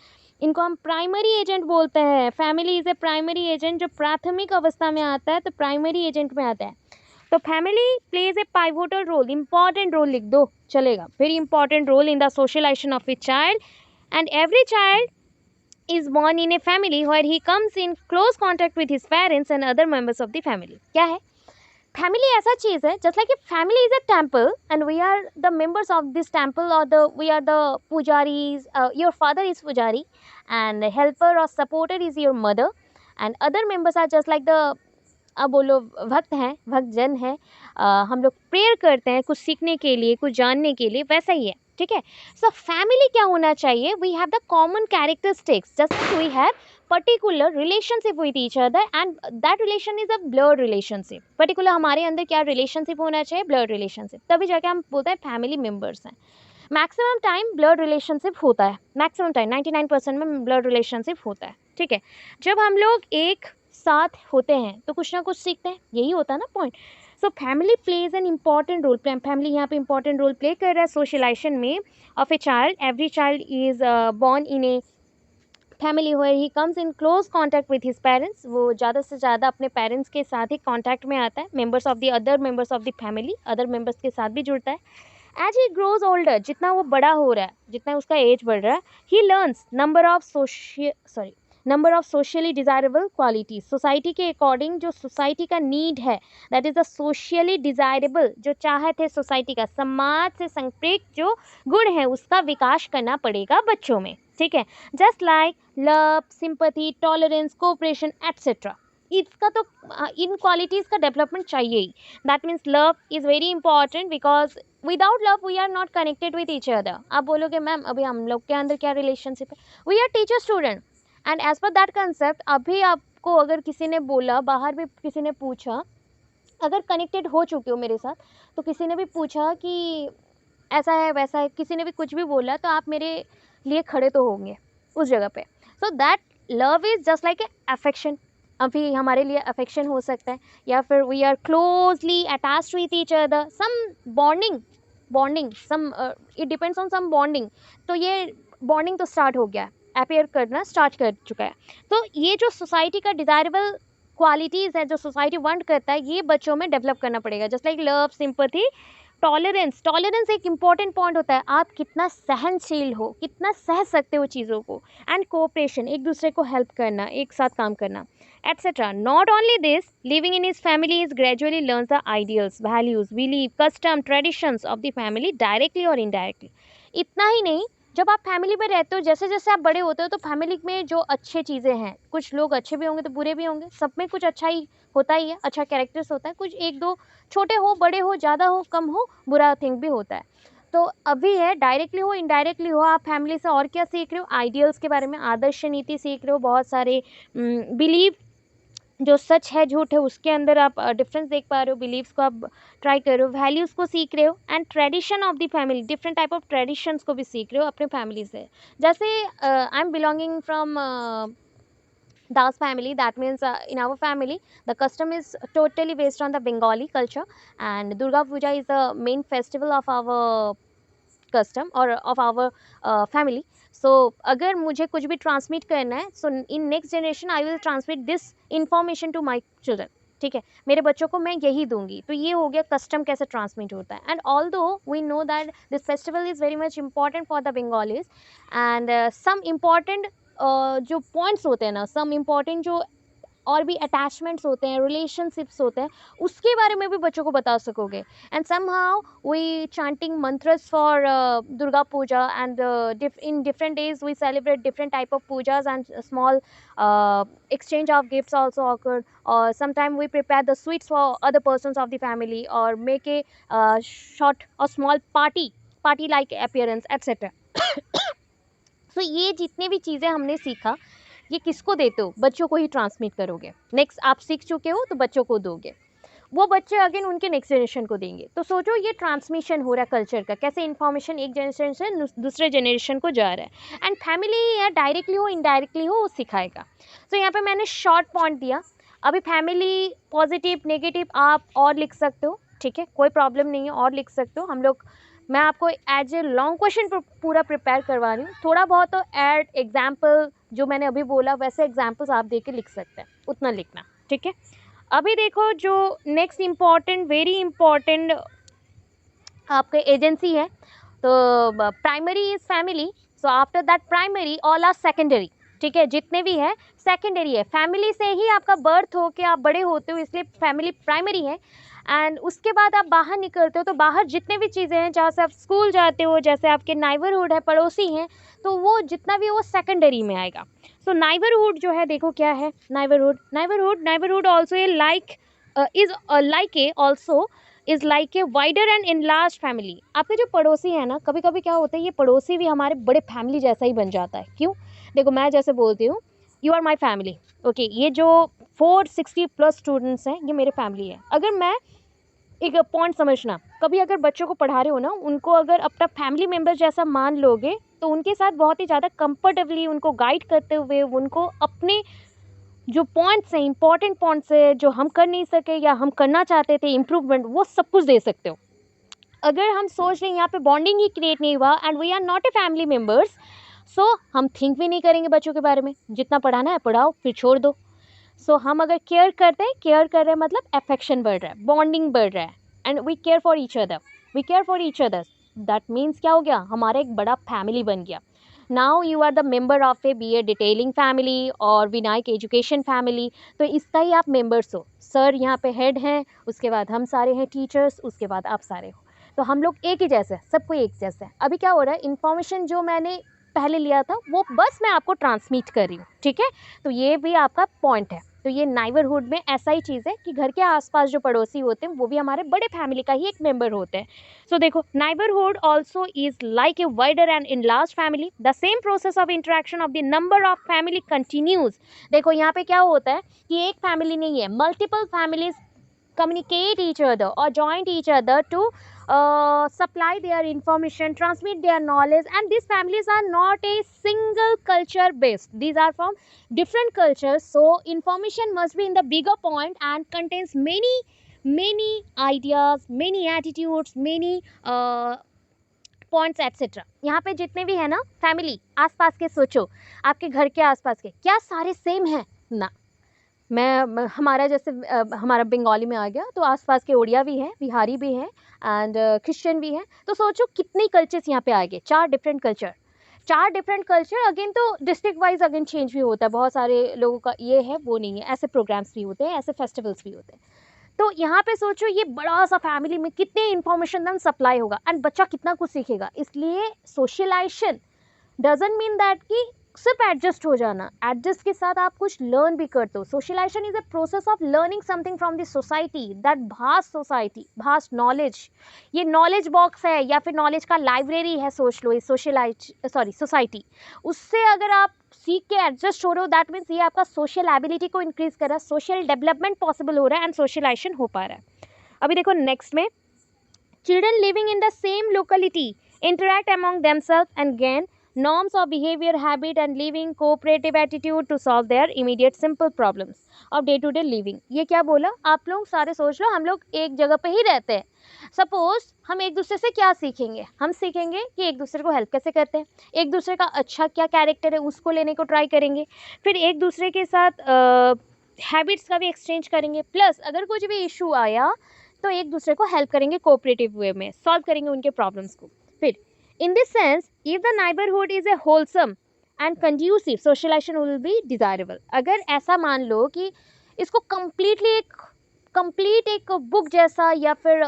इनको हम प्राइमरी एजेंट बोलते हैं। Family is a primary agent, जो प्राथमिक अवस्था में आता है, तो प्राइमरी एजेंट में आता है। तो family plays a pivotal role, important role लिख दो, चलेगा, very important role in the socialisation of a child. And every child is born in a family where he comes in close contact with his parents and other members of the family. क्या है? Family ऐसा चीज़ है, just like a family is a temple and we are the members of this temple, और we are the pujaris, your father is pujari and helper और supporter is your mother, and other members are just like the, अब बोलो भक्त हैं, भक्त जन हैं, हम लोग प्रेयर करते हैं कुछ सीखने के लिए, कुछ जानने के लिए, वैसा ही है, ठीक है। सो फैमिली क्या होना चाहिए? We have the common characteristics, just like we have particular relationship with each other, and that relation is a blood relationship. Particular हमारे अंदर क्या रिलेशनशिप होना चाहिए? ब्लड रिलेशनशिप, तभी जाके हम बोलते हैं फैमिली मेम्बर्स हैं। मैक्सिमम टाइम ब्लड रिलेशनशिप होता है, मैक्सिमम टाइम 99% में ब्लड रिलेशनशिप होता है, ठीक है। जब हम लोग एक साथ होते हैं तो कुछ ना कुछ सीखते हैं, यही होता है ना point. So family plays an important role, family यहाँ पे इंपॉर्टेंट रोल प्ले कर रहा है सोशलाइजेशन में of a child. Every child is born in a family where he comes in close contact with his parents, वो ज़्यादा से ज़्यादा अपने पेरेंट्स के साथ ही कॉन्टैक्ट में आता है। Members of the other members of the family, other members के साथ भी जुड़ता है। एज ही ग्रोज ओल्डर, जितना वो बड़ा हो रहा है, जितना उसका एज बढ़ रहा है, he learns number of socially desirable qualities. Society के अकॉर्डिंग जो सोसाइटी का नीड है, that is the socially desirable, जो चाहत है सोसाइटी का, समाज से संप्रेरित जो गुण है, उसका विकास करना पड़ेगा बच्चों में, ठीक है। Just like love, sympathy, tolerance, cooperation etcetera, इसका तो इन क्वालिटीज़ का डेवलपमेंट चाहिए ही। That means love is very important, because without love we are not connected with each other. आप बोलोगे मैम अभी हम लोग के अंदर क्या रिलेशनशिप है? We are teacher student, and as per that concept, अभी आपको अगर किसी ने बोला, बाहर भी किसी ने पूछा, अगर कनेक्टेड हो चुके हो मेरे साथ, तो किसी ने भी पूछा कि ऐसा है वैसा है, किसी ने भी कुछ भी बोला, तो आप मेरे लिए खड़े तो होंगे उस जगह पे। So that love is just like a affection. अभी हमारे लिए अफेक्शन हो सकता है, या फिर we are closely attached with each other, some bonding some, it depends on some bonding. तो ये बॉन्डिंग तो स्टार्ट हो गया है, अपेयर करना स्टार्ट कर चुका है। तो ये जो सोसाइटी का डिज़ायरेबल क्वालिटीज़ है जो सोसाइटी वांट करता है, ये बच्चों में डेवलप करना पड़ेगा। Just like love, sympathy, tolerance. Tolerance एक इंपॉर्टेंट पॉइंट होता है, आप कितना सहनशील हो, कितना सह सकते हो चीज़ों को। एंड कोऑपरेशन, एक दूसरे को हेल्प करना, एक साथ काम करना, etcetera. Not only this, living in his family is gradually learns the ideals, values, believe, custom, traditions of the family directly और इनडायरेक्टली। इतना ही नहीं, जब आप फैमिली में रहते हो, जैसे जैसे आप बड़े होते हो, तो फैमिली में जो अच्छे चीज़ें हैं, कुछ लोग अच्छे भी होंगे तो बुरे भी होंगे, सब में कुछ अच्छा ही होता ही है, अच्छा कैरेक्टर्स होता है, कुछ एक दो छोटे हो, बड़े हो, ज़्यादा हो, कम हो, बुरा थिंग भी होता है। तो अभी है, डायरेक्टली हो, इनडायरेक्टली हो, आप फैमिली से और क्या सीख रहे हो? आइडियल्स के बारे में, आदर्श नीति सीख रहे हो, बहुत सारे बिलीव, जो सच है झूठ है उसके अंदर आप डिफरेंस देख पा रहे हो, बिलीव्स को आप ट्राई कर रहे हो, वैल्यूज़ को सीख रहे हो, and tradition of the family, different type of traditions को भी सीख रहे हो अपने फैमिली से। जैसे I am belonging from Das family, that means in our family the custom is totally based on the Bengali culture, and Durga Puja is the main festival of our custom or of our family. So अगर मुझे कुछ भी transmit करना है, so in next generation I will transmit this information to my children. ठीक है, मेरे बच्चों को मैं यही दूंगी। तो ये हो गया कस्टम कैसे ट्रांसमिट होता है। And although we know that this festival is very much important for the Bengalis, and some important जो पॉइंट्स होते हैं ना, सम इम्पॉर्टेंट जो और भी अटैचमेंट्स होते हैं, रिलेशनशिप्स होते हैं, उसके बारे में भी बच्चों को बता सकोगे। And somehow we chanting mantras for Durga Puja, and in different days we celebrate different type of pujas, and small exchange of gifts also occur, or sometime we prepare the sweets for other persons of the family, or make a short or small party like appearance, etc. सो ये जितने भी चीज़ें हमने सीखा, ये किसको देते हो? बच्चों को ही ट्रांसमिट करोगे। नेक्स्ट आप सीख चुके हो तो बच्चों को दोगे, वो बच्चे अगेन उनके नेक्स्ट जनरेशन को देंगे। तो सोचो ये ट्रांसमिशन हो रहा है कल्चर का, कैसे इन्फॉर्मेशन एक जनरेशन से दूसरे जनरेशन को जा रहा है। एंड फैमिली या डायरेक्टली हो इनडायरेक्टली हो वो सिखाएगा। तो यहाँ पे मैंने शॉर्ट पॉइंट दिया। अभी फैमिली पॉजिटिव नेगेटिव आप और लिख सकते हो, ठीक है, कोई प्रॉब्लम नहीं है, और लिख सकते हो। हम लोग, मैं आपको एज ए लॉन्ग क्वेश्चन पूरा प्रिपेयर करवा रही हूँ। थोड़ा बहुत तो एड एग्जाम्पल जो मैंने अभी बोला वैसे एग्जाम्पल्स आप दे के लिख सकते हैं, उतना लिखना, ठीक है। अभी देखो जो नेक्स्ट इम्पॉर्टेंट, वेरी इम्पॉर्टेंट आपके एजेंसी है, तो primary is family, so after that primary all are secondary. ठीक है, जितने भी है सेकेंडरी है। फैमिली से ही आपका बर्थ हो के आप बड़े होते हो, इसलिए फैमिली प्राइमरी है। एंड उसके बाद आप बाहर निकलते हो, तो बाहर जितने भी चीज़ें हैं, जहाँ से आप स्कूल जाते हो, जैसे आपके नाइबरहुड है, पड़ोसी हैं, तो वो जितना भी वो सेकेंडरी में आएगा। सो नाइबरहुड जो है, देखो क्या है neighbourhood also a like is like a also is like a wider and enlarge family. आपके जो पड़ोसी है ना, कभी कभी क्या होता है, ये पड़ोसी भी हमारे बड़े फैमिली जैसा ही बन जाता है। क्यों? देखो मैं जैसे बोलती हूँ, you are my family, okay, ये जो 460+ स्टूडेंट्स हैं ये मेरे फैमिली है। अगर मैं एक पॉइंट समझना, कभी अगर बच्चों को पढ़ा रहे हो ना, उनको अगर अपना फैमिली मेम्बर जैसा मान लोगे, तो उनके साथ बहुत ही ज़्यादा कंफर्टेबली उनको गाइड करते हुए, उनको अपने जो पॉइंट्स हैं, इंपॉर्टेंट पॉइंट्स है जो हम कर नहीं सके या हम करना चाहते थे इम्प्रूवमेंट, वो सब कुछ दे सकते हो। अगर हम सोच रहे हैं यहाँ पे बॉन्डिंग ही क्रिएट नहीं हुआ and we are not a family members, so हम थिंक भी नहीं करेंगे बच्चों के बारे में। जितना पढ़ाना है पढ़ाओ, फिर छोड़ दो। सो हम अगर केयर करते हैं, केयर कर रहे हैं मतलब अफेक्शन बढ़ रहा है, बॉन्डिंग बढ़ रहा है, and we care for each other, that means क्या हो गया, हमारा एक बड़ा फैमिली बन गया। Now you are the member of a B A detailing family और विनायक एजुकेशन फैमिली, तो इसका ही आप मेंबर्स हो। सर यहाँ पे हेड हैं, उसके बाद हम सारे हैं टीचर्स, उसके बाद आप सारे हो, तो हम लोग एक ही जैसे, सबको एक जैसे। अभी क्या हो रहा है, इन्फॉर्मेशन जो मैंने पहले लिया था वो बस मैं आपको ट्रांसमिट कर रही हूँ, ठीक है। तो ये भी आपका पॉइंट है। तो ये नाइबरहुड में ऐसा ही चीज़ है कि घर के आसपास जो पड़ोसी होते हैं वो भी हमारे बड़े फैमिली का ही एक मेंबर होते हैं। सो देखो, neighbourhood also is like a wider and in large family, the same process of interaction of the number of family continues. देखो यहाँ पे क्या होता है कि एक फैमिली नहीं है, multiple families communicate each other or join each other to supply their information, transmit their knowledge, and these families are not a single culture based, these are from different cultures, so information must be in the bigger point and contains many ideas, many attitudes, many points etcetera. यहाँ पे जितने भी है ना family आसपास के, सोचो आपके घर के आसपास के, क्या सारे सेम हैं? ना, हमारा जैसे हमारा बंगाली में आ गया, तो आसपास के उड़िया भी हैं, बिहारी भी हैं एंड क्रिश्चियन भी हैं। तो सोचो कितनी कल्चर्स यहाँ पे आ गए, 4 different culture, 4 different culture. Again तो डिस्ट्रिक्ट वाइज अगेन चेंज भी होता है, बहुत सारे लोगों का ये है वो नहीं है, ऐसे प्रोग्राम्स भी होते हैं, ऐसे फेस्टिवल्स भी होते हैं। तो यहाँ पे सोचो ये बड़ा सा फैमिली में कितने इन्फॉर्मेशन देन सप्लाई होगा एंड बच्चा कितना कुछ सीखेगा। इसलिए सोशलाइजेशन डजंट मीन दैट कि सिर्फ एडजस्ट हो जाना, एडजस्ट के साथ आप कुछ लर्न भी करते हो। Socialization is a process of learning something from the society, that vast society, vast knowledge. ये नॉलेज बॉक्स है या फिर नॉलेज का लाइब्रेरी है, सोच लो, सोसाइटी। उससे अगर आप सीख के एडजस्ट हो रहे हो, दैट मीन्स ये आपका सोशल एबिलिटी को इंक्रीज कर रहा है, सोशल डेवलपमेंट पॉसिबल हो रहा है एंड सोशलाइजेशन हो पा रहा है। अभी देखो नेक्स्ट में, children living in the same locality interact among themselves and gain norms of behavior, habit and living cooperative attitude to solve their immediate simple problems of day to day living। ये क्या बोला, आप लोग सारे सोच लो, हम लोग एक जगह पे ही रहते हैं। सपोज हम एक दूसरे से क्या सीखेंगे, हम सीखेंगे कि एक दूसरे को हेल्प कैसे करते हैं, एक दूसरे का अच्छा क्या कैरेक्टर है उसको लेने को ट्राई करेंगे, फिर एक दूसरे के साथ हैबिट्स का भी एक्सचेंज करेंगे, प्लस अगर कुछ भी इशू आया तो एक दूसरे को हेल्प करेंगे, कोऑपरेटिव वे में सॉल्व करेंगे उनके प्रॉब्लम्स को। फिर in this sense, if the neighborhood is a wholesome and conducive, socialization will be desirable। अगर ऐसा मान लो कि इसको कंप्लीट एक बुक जैसा, या फिर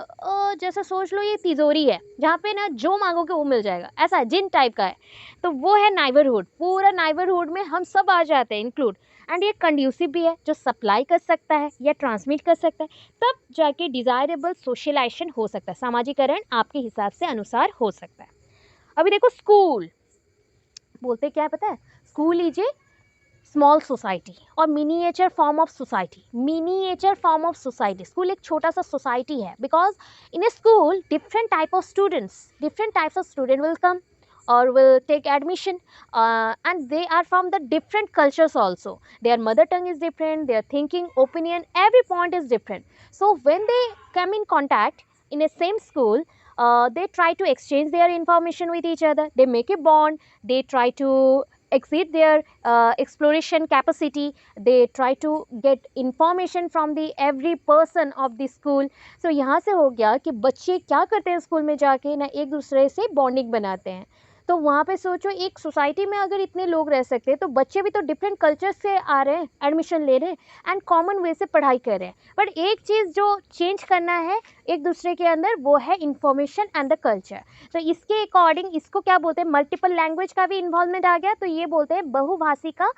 जैसा सोच लो ये तिजोरी है जहाँ पे ना जो मांगोगे वो मिल जाएगा, ऐसा जिन टाइप का है, तो वो है नाइबरहुड। पूरा नाइबरहुड में हम सब आ जाते हैं इंक्लूड, एंड ये कंड्यूसिव भी है, जो सप्लाई कर सकता है या ट्रांसमिट कर सकता है, तब जाके डिजायरेबल सोशलाइजेशन हो सकता है, सामाजिकरण आपके हिसाब से अनुसार हो सकता है। अभी देखो स्कूल बोलते क्या है पता है, school is a small society और miniature form of society, miniature form of society. School एक छोटा सा सोसाइटी है, because in a school different type of student will come or will take admission, and they are from the different cultures also, their mother tongue is different, their thinking, opinion, every point is different. So when they come in contact in a same school, they try to exchange their information with each other, they make a bond, they try to exceed their exploration capacity, they try to get information from the every person of the school। so यहाँ से हो गया कि बच्चे क्या करते हैं school में जाके ना, एक दूसरे से बॉन्डिंग बनाते हैं। तो वहाँ पे सोचो एक सोसाइटी में अगर इतने लोग रह सकते हैं, तो बच्चे भी तो डिफरेंट कल्चर से आ रहे हैं, एडमिशन ले रहे हैं एंड कॉमन वे से पढ़ाई कर रहे हैं। बट एक चीज़ जो चेंज करना है एक दूसरे के अंदर, वो है इंफॉर्मेशन एंड द कल्चर। तो इसके अकॉर्डिंग इसको क्या बोलते हैं, मल्टीपल लैंग्वेज का भी इन्वॉल्वमेंट आ गया, तो ये बोलते हैं बहुभाषी का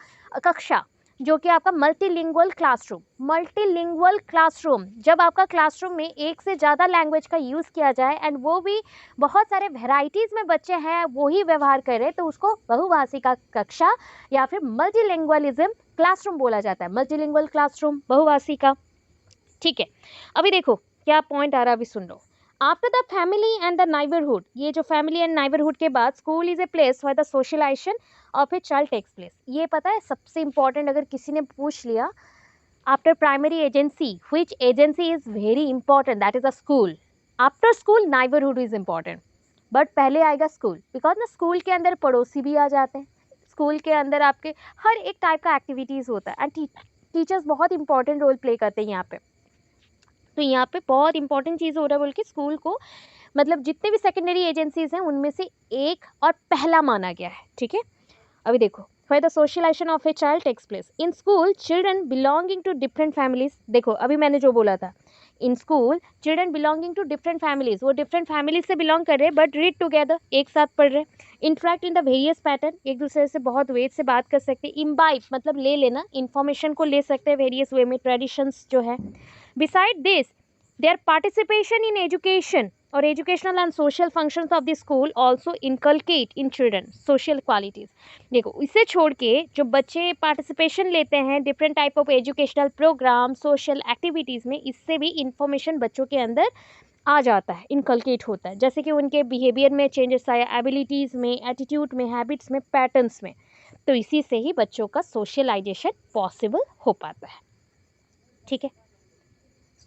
कक्षा, जो कि आपका मल्टीलिंगुअल क्लासरूम। मल्टीलिंगुअल क्लासरूम, जब आपका क्लासरूम में एक से ज़्यादा लैंग्वेज का यूज़ किया जाए एंड वो भी बहुत सारे वेराइटीज़ में बच्चे हैं वो ही व्यवहार करें, तो उसको बहुभाषी का कक्षा या फिर मल्टीलिंगुअलिज्म क्लासरूम बोला जाता है। मल्टीलिंगुअल क्लासरूम बहुभाषी का, ठीक है। अभी देखो क्या पॉइंट आ रहा है, अभी सुन लो। After the family and the neighbourhood, ये जो फैमिली एंड नाइबरहुड के बाद school is a place for the socialisation of a child takes place. ये पता है सबसे इंपॉर्टेंट, अगर किसी ने पूछ लिया after primary agency which agency is very important, that is a school. After school neighbourhood is important, but पहले आएगा स्कूल, बिकॉज ना स्कूल के अंदर पड़ोसी भी आ जाते हैं, स्कूल के अंदर आपके हर एक टाइप का एक्टिविटीज़ होता है एंड टीचर्स बहुत इंपॉर्टेंट रोल प्ले करते हैं यहाँ पे। तो यहाँ पे बहुत इंपॉर्टेंट चीज़ हो रहा है बोल के स्कूल को, मतलब जितने भी सेकेंडरी एजेंसीज हैं उनमें से एक और पहला माना गया है, ठीक है। अभी देखो, where the socialization of a child takes place in school, children belonging to different families। देखो अभी मैंने जो बोला था, in school children belonging to different families, वो डिफरेंट फैमिलीज से बिलोंग कर रहे हैं बट रीड टुगेदर, एक साथ पढ़ रहे हैं। Interact in the various pattern, एक दूसरे से बहुत वेज से बात कर सकते हैं। इम्बाइब मतलब ले लेना, इन्फॉर्मेशन को ले सकते हैं वेरियस वे में, ट्रेडिशंस जो है। Beside this their participation in education और educational and social functions of the school also inculcate in children social qualities. देखो इसे छोड़ के जो बच्चे पार्टिसिपेशन लेते हैं different type of educational programme, social activities में, इससे भी इंफॉर्मेशन बच्चों के अंदर आ जाता है, इनकलकेट होता है, जैसे कि उनके बिहेवियर में चेंजेस आया, एबिलिटीज़ में, एटीट्यूड में, हैबिट्स में, पैटर्न्स में। तो इसी से ही बच्चों का सोशलाइजेशन पॉसिबल हो पाता है, ठीक है।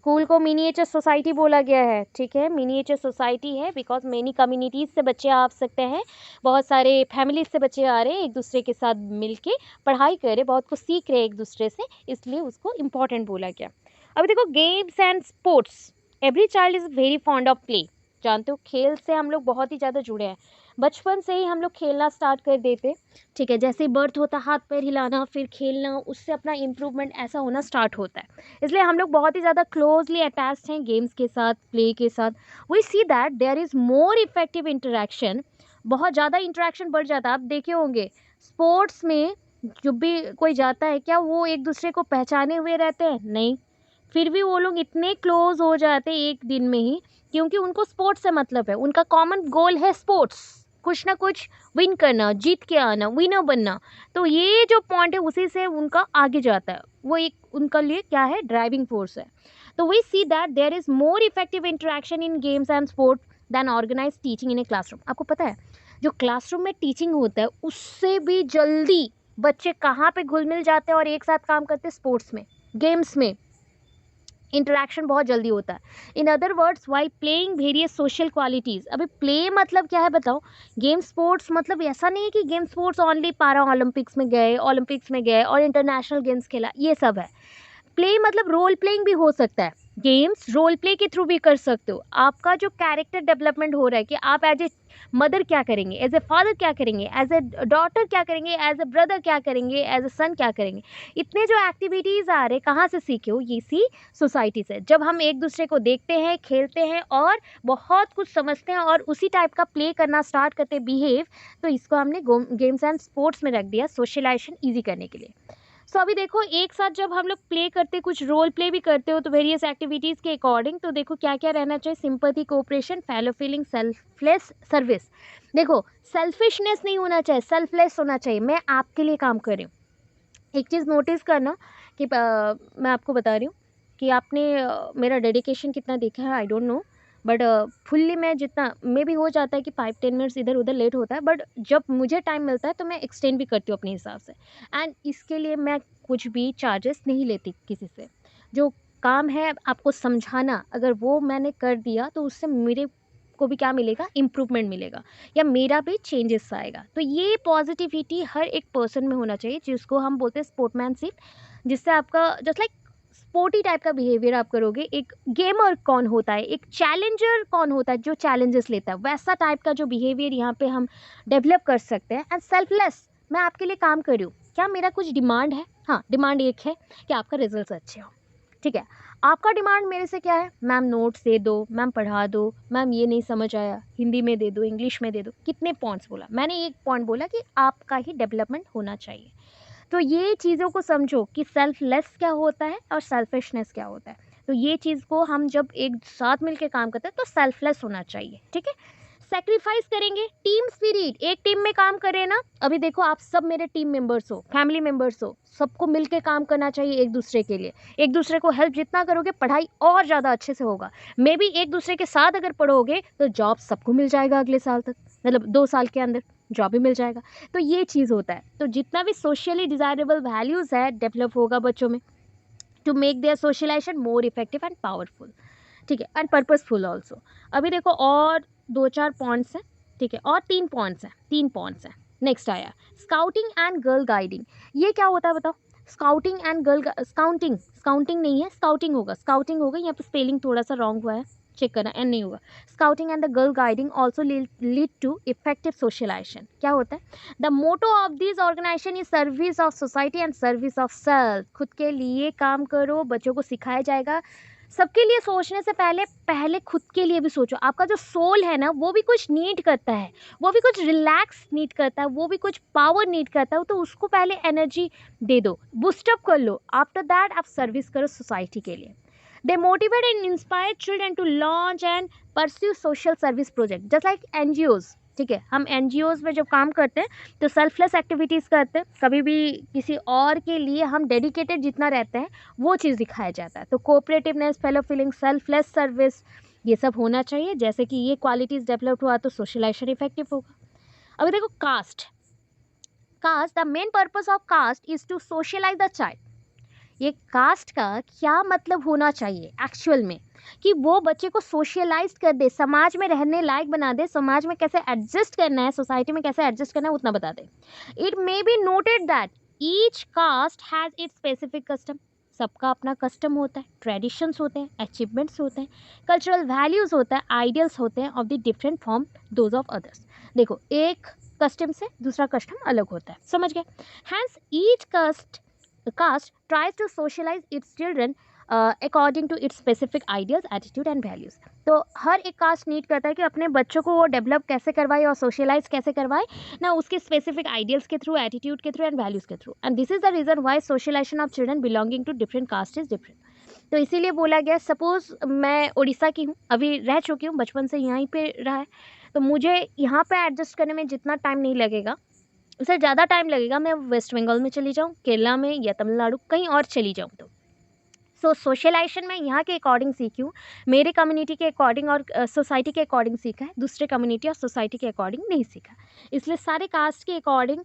स्कूल को मिनिएचर सोसाइटी बोला गया है, ठीक है, मिनिएचर सोसाइटी है बिकॉज मेनी कम्युनिटीज़ से बच्चे आ सकते हैं, बहुत सारे फैमिलीज से बच्चे आ रहे हैं, एक दूसरे के साथ मिलके पढ़ाई कर रहे, बहुत कुछ सीख रहे हैं एक दूसरे से, इसलिए उसको इम्पॉर्टेंट बोला गया। अभी देखो games and sports, every child is very fond of play. जानते हो खेल से हम लोग बहुत ही ज़्यादा जुड़े हैं, बचपन से ही हम लोग खेलना स्टार्ट कर देते, ठीक है, जैसे ही बर्थ होता हाथ पैर हिलाना फिर खेलना, उससे अपना इम्प्रूवमेंट ऐसा होना स्टार्ट होता है, इसलिए हम लोग बहुत ही ज़्यादा क्लोजली अटैच्ड हैं गेम्स के साथ, प्ले के साथ। We see that there is more effective interaction, बहुत ज़्यादा इंटरेक्शन बढ़ जाता है। आप देखे होंगे स्पोर्ट्स में जब भी कोई जाता है, क्या वो एक दूसरे को पहचाने हुए रहते हैं? नहीं, फिर भी वो लोग इतने क्लोज हो जाते हैं एक दिन में ही, क्योंकि उनको स्पोर्ट्स से मतलब है, उनका कॉमन गोल है स्पोर्ट्स, कुछ ना कुछ विन करना, जीत के आना, विनर बनना। तो ये जो पॉइंट है उसी से उनका आगे जाता है, वो एक उनका लिए क्या है, ड्राइविंग फोर्स है। तो we see that there is more effective interaction in games and sport than organize teaching in a classroom. आपको पता है जो क्लासरूम में टीचिंग होता है उससे भी जल्दी बच्चे कहाँ पे घुल मिल जाते हैं और एक साथ काम करते हैं? स्पोर्ट्स में, गेम्स में इंटरेक्शन बहुत जल्दी होता है। In other words by playing various social qualities. अभी प्ले मतलब क्या है बताओ? गेम स्पोर्ट्स मतलब ऐसा नहीं है कि गेम स्पोर्ट्स ओनली पारा ओलंपिक्स में गए और इंटरनेशनल गेम्स खेला, ये सब है। प्ले मतलब रोल प्लेइंग भी हो सकता है, गेम्स रोल प्ले के थ्रू भी कर सकते हो। आपका जो कैरेक्टर डेवलपमेंट हो रहा है कि आप एज ए मदर क्या करेंगे, एज ए फादर क्या करेंगे, एज ए डॉटर क्या करेंगे, एज ए ब्रदर क्या करेंगे, एज ए सन क्या करेंगे। इतने जो एक्टिविटीज़ आ रहे, कहाँ से सीखे हो? ये सी सोसाइटी से। जब हम एक दूसरे को देखते हैं, खेलते हैं और बहुत कुछ समझते हैं और उसी टाइप का प्ले करना स्टार्ट करते बिहेव, तो इसको हमने गेम्स एंड स्पोर्ट्स में रख दिया सोशलाइजेशन ईजी करने के लिए। सो अभी देखो एक साथ जब हम लोग प्ले करते, कुछ रोल प्ले भी करते हो तो वेरियस एक्टिविटीज़ के अकॉर्डिंग, तो देखो क्या क्या रहना चाहिए? Sympathy, cooperation, fellow feeling, selfless service. देखो सेल्फिशनेस नहीं होना चाहिए, सेल्फलेस होना चाहिए, मैं आपके लिए काम कर रही हूँ। एक चीज़ नोटिस करना कि मैं आपको बता रही हूँ कि आपने मेरा डेडिकेशन कितना देखा है, I don't know, but fully मैं जितना मे भी हो जाता है कि 5-10 मिनट्स इधर उधर लेट होता है, बट जब मुझे टाइम मिलता है तो मैं एक्सटेंड भी करती हूँ अपने हिसाब से। एंड इसके लिए मैं कुछ भी चार्जेस नहीं लेती किसी से। जो काम है आपको समझाना, अगर वो मैंने कर दिया तो उससे मेरे को भी क्या मिलेगा? इम्प्रूवमेंट मिलेगा या मेरा भी चेंजेस आएगा। तो ये पॉजिटिविटी हर एक पर्सन में होना चाहिए, जिसको हम बोलते हैं स्पोर्ट्समैनशिप, जिससे आपका जस्ट लाइक स्पोर्टी टाइप का बिहेवियर आप करोगे। एक गेमर कौन होता है, एक चैलेंजर कौन होता है जो चैलेंजेस लेता है, वैसा टाइप का जो बिहेवियर यहाँ पे हम डेवलप कर सकते हैं। एंड सेल्फलेस, मैं आपके लिए काम कर रही हूँ, क्या मेरा कुछ डिमांड है? हाँ, डिमांड एक है कि आपका रिजल्ट अच्छे हो, ठीक है। आपका डिमांड मेरे से क्या है? मैम नोट्स दे दो, मैम पढ़ा दो, मैम ये नहीं समझ आया, हिंदी में दे दो, इंग्लिश में दे दो। कितने पॉइंट्स बोला मैंने? एक पॉइंट बोला कि आपका ही डेवलपमेंट होना चाहिए। तो ये चीज़ों को समझो कि सेल्फलेस क्या होता है और सेल्फिशनेस क्या होता है। तो ये चीज़ को हम जब एक साथ मिलकर काम करते हैं तो सेल्फलेस होना चाहिए, ठीक है। सेक्रीफाइस करेंगे, टीम स्पिरिट, एक टीम में काम करें ना। अभी देखो आप सब मेरे टीम मेंबर्स हो, फैमिली मेंबर्स हो, सबको मिलके काम करना चाहिए एक दूसरे के लिए। एक दूसरे को हेल्प जितना करोगे पढ़ाई और ज़्यादा अच्छे से होगा। मे बी एक दूसरे के साथ अगर पढ़ोगे तो जॉब सबको मिल जाएगा अगले साल तक, मतलब 2 साल के अंदर जॉब भी मिल जाएगा। तो ये चीज़ होता है। तो जितना भी सोशली डिज़ायरेबल वैल्यूज़ है डेवलप होगा बच्चों में, to make their socialization more effective and powerful, ठीक है, एंड पर्पसफुल ऑल्सो। अभी देखो और 2-4 पॉइंट्स हैं, ठीक है, और 3 पॉइंट्स हैं। नेक्स्ट आया स्काउटिंग एंड गर्ल गाइडिंग। ये क्या होता है बताओ? स्काउटिंग एंड गर्ल, स्काउटिंग नहीं है, स्काउटिंग होगा। यहाँ पे स्पेलिंग थोड़ा सा रॉन्ग हुआ है, चेक करना, एन नहीं होगा। Scouting and the girl guiding also lead to effective socialization. क्या होता है? The motto of this organization is service of society and service of self. खुद के लिए काम करो, बच्चों को सिखाया जाएगा। सबके लिए सोचने से पहले खुद के लिए भी सोचो। आपका जो सोल है ना, वो भी कुछ नीड करता है, वो भी कुछ रिलैक्स नीड करता है, वो भी कुछ पावर नीड करता है, तो उसको पहले एनर्जी दे दो, बूस्टअप कर लो। आफ्टर दैट आप सर्विस करो सोसाइटी के लिए। They motivate and inspire children to launch and pursue social service project just like NGOs, ठीक है। हम NGOs में जब काम करते हैं तो सेल्फलेस एक्टिविटीज़ करते हैं, कभी भी किसी और के लिए हम डेडिकेटेड जितना रहते हैं वो चीज़ दिखाया जाता है। तो cooperativeness, fellow feeling, selfless service, ये सब होना चाहिए। जैसे कि ये क्वालिटीज़ डेवलप हुआ तो सोशलाइजेशन इफेक्टिव होगा। अभी देखो caste, the main purpose of caste is to socialize the child. ये कास्ट का क्या मतलब होना चाहिए एक्चुअल में, कि वो बच्चे को सोशलाइज कर दे, समाज में रहने लायक बना दे, समाज में कैसे एडजस्ट करना है, सोसाइटी में कैसे एडजस्ट करना है उतना बता दे। It may be noted that each caste has its specific custom, सबका अपना कस्टम होता है, ट्रेडिशंस होते हैं, अचीवमेंट्स होते हैं, कल्चरल वैल्यूज़ होता है, आइडियल्स होते हैं of the different from those of others. देखो, एक कस्टम से दूसरा कस्टम अलग होता है, समझ गए। Hence each caste tries to socialize its children according to its specific ideas, attitude and values। तो हर एक कास्ट नीड करता है कि अपने बच्चों को वो डेवलप कैसे करवाए और सोशलाइज कैसे करवाए ना, उसके स्पेसिफिक आइडियल्स के थ्रू, एटीट्यूड के थ्रू एंड वैल्यूज़ के थ्रू। And this is the reason why socialization of children belonging to different caste is different. तो इसीलिए बोला गया, सपोज़ मैं उड़ीसा की हूँ, अभी रह चुकी हूँ, बचपन से यहीं पे रहा है, तो मुझे यहाँ पे एडजस्ट करने में जितना टाइम नहीं लगेगा, उससे ज़्यादा टाइम लगेगा मैं वेस्ट बंगाल में चली जाऊँ, केरला में या तमिलनाडु कहीं और चली जाऊँ तो। सो सोशलाइजेशन मैं यहाँ के अकॉर्डिंग सीखी हूँ, मेरे कम्युनिटी के अकॉर्डिंग और सोसाइटी के अकॉर्डिंग सीखा है, दूसरे कम्युनिटी और सोसाइटी के अकॉर्डिंग नहीं सीखा। इसलिए सारे कास्ट के अकॉर्डिंग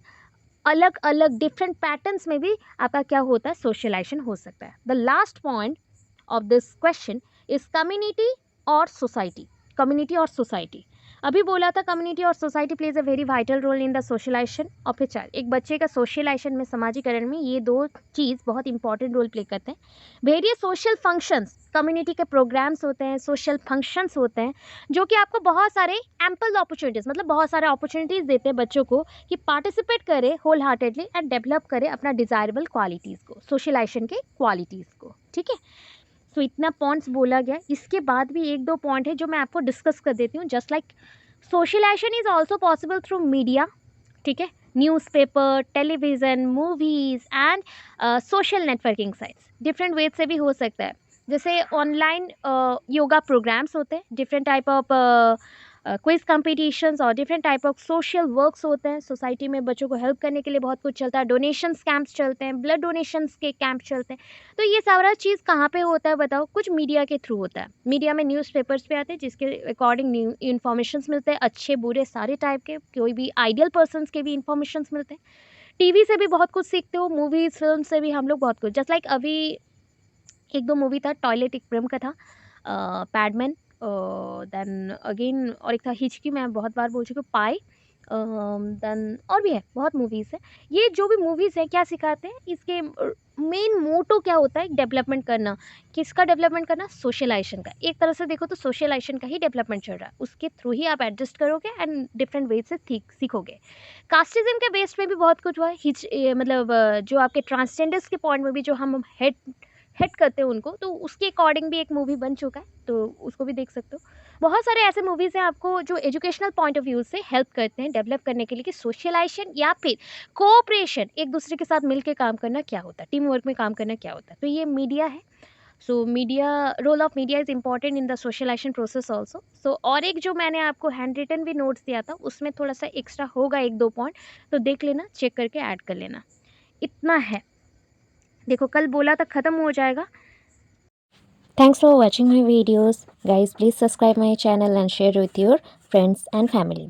अलग अलग डिफरेंट पैटर्न्स में भी आपका क्या होता है, सोशलाइजेशन हो सकता है। The last point of this question is community और सोसाइटी। कम्युनिटी और सोसाइटी, अभी बोला था कम्युनिटी और society plays a very vital role in the socialisation of a child. एक बच्चे का सोशलाइजेशन में, समाजीकरण में, ये दो चीज़ बहुत इंपॉर्टेंट रोल प्ले करते हैं। वेरियस सोशल फंक्शंस, कम्युनिटी के प्रोग्राम्स होते हैं, सोशल फंक्शंस होते हैं, जो कि आपको बहुत सारे एम्पल अपॉर्चुनिटीज़, मतलब बहुत सारे अपॉर्चुनिटीज़ देते हैं बच्चों को कि पार्टिसिपेट करे होल हार्टेडली एंड डेवलप करे अपना डिज़ायरेबल क्वालिटीज़ को, सोशलाइजेशन के क्वालिटीज़ को। ठीक है, सो इतना पॉइंट्स बोला गया। इसके बाद भी एक दो पॉइंट है जो मैं आपको डिस्कस कर देती हूँ। Just like socialization is also possible through media, ठीक है, newspaper, television, movies and social networking sites. Different ways से भी हो सकता है, जैसे ऑनलाइन योगा प्रोग्राम्स होते हैं, different type of quiz competitions और different type of social works होते हैं। सोसाइटी में बच्चों को हेल्प करने के लिए बहुत कुछ चलता है, डोनेशंस कैंप्स चलते हैं, ब्लड डोनेशंस के कैंप चलते हैं। तो ये सारा चीज़ कहाँ पे होता है बताओ, कुछ मीडिया के थ्रू होता है। मीडिया में न्यूज़पेपर्स पे आते हैं जिसके अकॉर्डिंग न्यू इन्फॉर्मेशंस मिलते हैं, अच्छे बुरे सारे टाइप के, कोई भी आइडियल पर्सनस के भी इन्फॉर्मेशंस मिलते हैं। टीवी से भी बहुत कुछ सीखते हो, मूवीज़ फिल्म से भी हम लोग बहुत कुछ, जस्ट लाइक अभी एक दो मूवी था, टॉयलेट एक प्रेम का था, पैडमैन, देन अगेन और एक था हिचकी, मैं बहुत बार बोल चुकी हूँ, पाई, देन और भी है, बहुत मूवीज़ है। ये जो भी मूवीज़ हैं क्या सिखाते हैं, इसके मेन मोटो क्या होता है, डेवलपमेंट करना। किसका डेवलपमेंट करना, सोशलाइजेशन का। एक तरह से देखो तो सोशलाइजेशन का ही डेवलपमेंट चल रहा है, उसके थ्रू ही आप एडजस्ट करोगे एंड डिफरेंट वे से सीखोगे। कास्टिज्म के बेस में भी बहुत कुछ हुआ है, मतलब जो आपके ट्रांसजेंडर्स के पॉइंट में भी जो हम हेट करते हैं उनको, तो उसके अकॉर्डिंग भी एक मूवी बन चुका है, तो उसको भी देख सकते हो। बहुत सारे ऐसे मूवीज़ हैं आपको जो एजुकेशनल पॉइंट ऑफ व्यू से हेल्प करते हैं डेवलप करने के लिए कि सोशलाइजेशन या फिर कोऑपरेशन, एक दूसरे के साथ मिलकर काम करना क्या होता है, टीम वर्क में काम करना क्या होता है। तो ये मीडिया है। So media, role of media is important in the socialisation process also. So और एक जो मैंने आपको हैंड रिटन भी नोट्स दिया था, उसमें थोड़ा सा एक्स्ट्रा होगा एक दो पॉइंट, तो देख लेना, चेक करके ऐड कर लेना। इतना है, देखो कल बोला था ख़त्म हो जाएगा।
Thanks for watching my videos. Guys, please subscribe my channel and share with your friends and family.